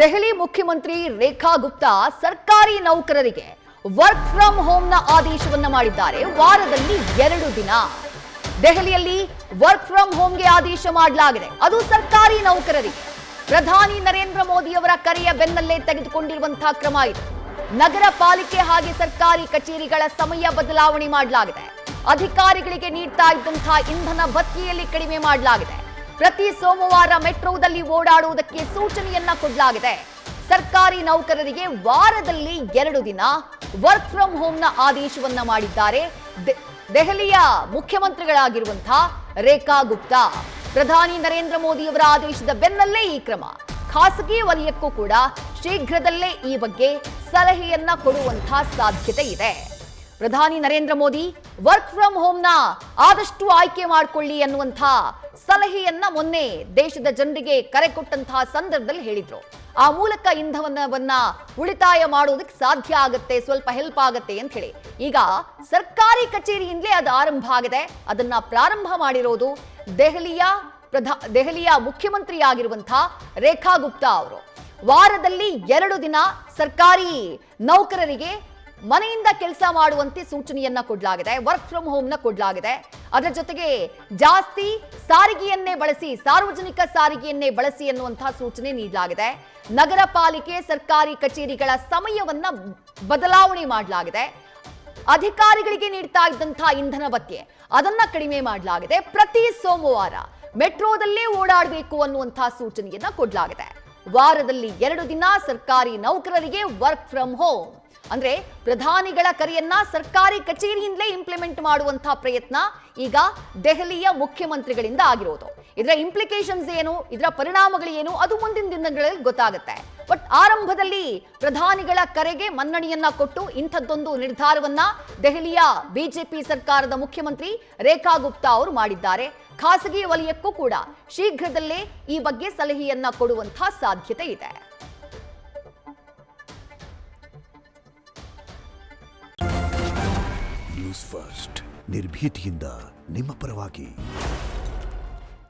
ದೆಹಲಿ ಮುಖ್ಯಮಂತ್ರಿ ರೇಖಾ ಗುಪ್ತಾ ಸರ್ಕಾರಿ ನೌಕರರಿಗೆ ವರ್ಕ್ ಫ್ರಮ್ ಹೋಮ್ನ ಆದೇಶವನ್ನ ಮಾಡಿದ್ದಾರೆ. ವಾರದಲ್ಲಿ 2 ದಿನ ದೆಹಲಿಯಲ್ಲಿ ವರ್ಕ್ ಫ್ರಮ್ ಹೋಮ್ಗೆ ಆದೇಶ ಮಾಡಲಾಗಿದೆ. ಅದು ಸರ್ಕಾರಿ ನೌಕರರಿಗೆ. ಪ್ರಧಾನಿ ನರೇಂದ್ರ ಮೋದಿ ಅವರ ಕರೆಯ ಬೆನ್ನಲ್ಲೇ ತೆಗೆದುಕೊಂಡಿರುವಂತಹ ಕ್ರಮ ಇದು. ನಗರ ಪಾಲಿಕೆ ಹಾಗೆ ಸರ್ಕಾರಿ ಕಚೇರಿಗಳ ಸಮಯ ಬದಲಾವಣೆ ಮಾಡಲಾಗಿದೆ. ಅಧಿಕಾರಿಗಳಿಗೆ ನೀಡ್ತಾ ಇದ್ದಂತಹ ಇಂಧನ ಭತ್ಯೆಯಲ್ಲಿ ಕಡಿಮೆ ಮಾಡಲಾಗಿದೆ. ಪ್ರತಿ ಸೋಮವಾರ ಮೆಟ್ರೋದಲ್ಲಿ ಓಡಾಡುವುದಕ್ಕೆ ಸೂಚನೆಯನ್ನ ಕೊಡಲಾಗಿದೆ. ಸರ್ಕಾರಿ ನೌಕರರಿಗೆ ವಾರದಲ್ಲಿ 2 ದಿನ ವರ್ಕ್ ಫ್ರಮ್ ಹೋಮ್ನ ಆದೇಶವನ್ನ ಮಾಡಿದ್ದಾರೆ ದೆಹಲಿಯ ಮುಖ್ಯಮಂತ್ರಿಗಳಾಗಿರುವಂತಹ ರೇಖಾ ಗುಪ್ತಾ. ಪ್ರಧಾನಿ ನರೇಂದ್ರ ಮೋದಿ ಅವರ ಆದೇಶದ ಬೆನ್ನಲ್ಲೇ ಈ ಕ್ರಮ. ಖಾಸಗಿ ವಲಯಕ್ಕೂ ಕೂಡ ಶೀಘ್ರದಲ್ಲೇ ಈ ಬಗ್ಗೆ ಸಲಹೆಯನ್ನ ಕೊಡುವಂತಹ ಸಾಧ್ಯತೆ ಇದೆ. ಪ್ರಧಾನಿ ನರೇಂದ್ರ ಮೋದಿ ವರ್ಕ್ ಫ್ರಮ್ ಹೋಮ್ನ ಆದಷ್ಟು ಆಯ್ಕೆ ಮಾಡಿಕೊಳ್ಳಿ ಅನ್ನುವಂಥ ಸಲಹೆಯನ್ನ ಮೊನ್ನೆ ದೇಶದ ಜನರಿಗೆ ಕರೆ ಕೊಟ್ಟಂತಹ ಸಂದರ್ಭದಲ್ಲಿ ಹೇಳಿದ್ರು. ಆ ಮೂಲಕ ಇಂಧನವನ್ನ ಉಳಿತಾಯ ಮಾಡೋದಕ್ಕೆ ಸಾಧ್ಯ ಆಗುತ್ತೆ, ಸ್ವಲ್ಪ ಹೆಲ್ಪ್ ಆಗುತ್ತೆ ಅಂತ ಹೇಳಿ. ಈಗ ಸರ್ಕಾರಿ ಕಚೇರಿಯಿಂದಲೇ ಅದು ಆರಂಭ ಆಗಿದೆ. ಅದನ್ನ ಪ್ರಾರಂಭ ಮಾಡಿರೋದು ದೆಹಲಿಯ ಮುಖ್ಯಮಂತ್ರಿ ಆಗಿರುವಂತಹ ರೇಖಾ ಗುಪ್ತಾ ಅವರು. ವಾರದಲ್ಲಿ 2 ದಿನ ಸರ್ಕಾರಿ ನೌಕರರಿಗೆ ಮನೆಯಿಂದ ಕೆಲಸ ಮಾಡುವಂತೆ ಸೂಚನೆಯನ್ನ ಕೊಡಲಾಗಿದೆ. ವರ್ಕ್ ಫ್ರಮ್ ಹೋಮ್ನ ಕೊಡಲಾಗಿದೆ. ಅದರ ಜೊತೆಗೆ ಜಾಸ್ತಿ ಸಾರಿಗೆಯನ್ನೇ ಬಳಸಿ, ಸಾರ್ವಜನಿಕ ಸಾರಿಗೆಯನ್ನೇ ಬಳಸಿ ಎನ್ನುವಂತಹ ಸೂಚನೆ ನೀಡಲಾಗಿದೆ. ನಗರ ಪಾಲಿಕೆ ಸರ್ಕಾರಿ ಕಚೇರಿಗಳ ಸಮಯವನ್ನ ಬದಲಾವಣೆ ಮಾಡಲಾಗಿದೆ. ಅಧಿಕಾರಿಗಳಿಗೆ ನೀಡ್ತಾ ಇದ್ದಂತಹ ಇಂಧನ ಭತ್ಯೆ ಅದನ್ನ ಕಡಿಮೆ ಮಾಡಲಾಗಿದೆ. ಪ್ರತಿ ಸೋಮವಾರ ಮೆಟ್ರೋದಲ್ಲೇ ಓಡಾಡಬೇಕು ಅನ್ನುವಂತಹ ಸೂಚನೆಯನ್ನ ಕೊಡಲಾಗಿದೆ. ವಾರದಲ್ಲಿ 2 ದಿನ ಸರ್ಕಾರಿ ನೌಕರರಿಗೆ ವರ್ಕ್ ಫ್ರಮ್ ಹೋಮ್. ಅಂದ್ರೆ ಪ್ರಧಾನಿಗಳ ಕರೆಯನ್ನ ಸರ್ಕಾರಿ ಕಚೇರಿಯಿಂದಲೇ ಇಂಪ್ಲಿಮೆಂಟ್ ಮಾಡುವಂತಹ ಪ್ರಯತ್ನ ಈಗ ದೆಹಲಿಯ ಮುಖ್ಯಮಂತ್ರಿಗಳಿಂದ ಆಗಿರೋದು. ಇದರ ಇಂಪ್ಲಿಕೇಶನ್ಸ್ ಏನು, ಇದರ ಪರಿಣಾಮಗಳು ಏನು, ಅದು ಮುಂದಿನ ದಿನಗಳಲ್ಲಿ ಗೊತ್ತಾಗುತ್ತೆ. ಬಟ್ ಆರಂಭದಲ್ಲಿ ಪ್ರಧಾನಿಗಳ ಕರೆಗೆ ಮನ್ನಣೆಯನ್ನ ಕೊಟ್ಟು ಇಂಥದ್ದೊಂದು ನಿರ್ಧಾರವನ್ನ ದೆಹಲಿಯ ಬಿಜೆಪಿ ಸರ್ಕಾರದ ಮುಖ್ಯಮಂತ್ರಿ ರೇಖಾ ಗುಪ್ತಾ ಅವರು ಮಾಡಿದ್ದಾರೆ. ಖಾಸಗಿ ವಲಯಕ್ಕೂ ಕೂಡ ಶೀಘ್ರದಲ್ಲೇ ಈ ಬಗ್ಗೆ ಸಲಹೆಯನ್ನ ಕೊಡುವಂತಹ ಸಾಧ್ಯತೆ ಇದೆ. ನ್ಯೂಸ್ ಫಸ್ಟ್ ನಿರ್ಭೀತಿಯಿಂದ ನಿಮ್ಮ ಪರವಾಗಿ.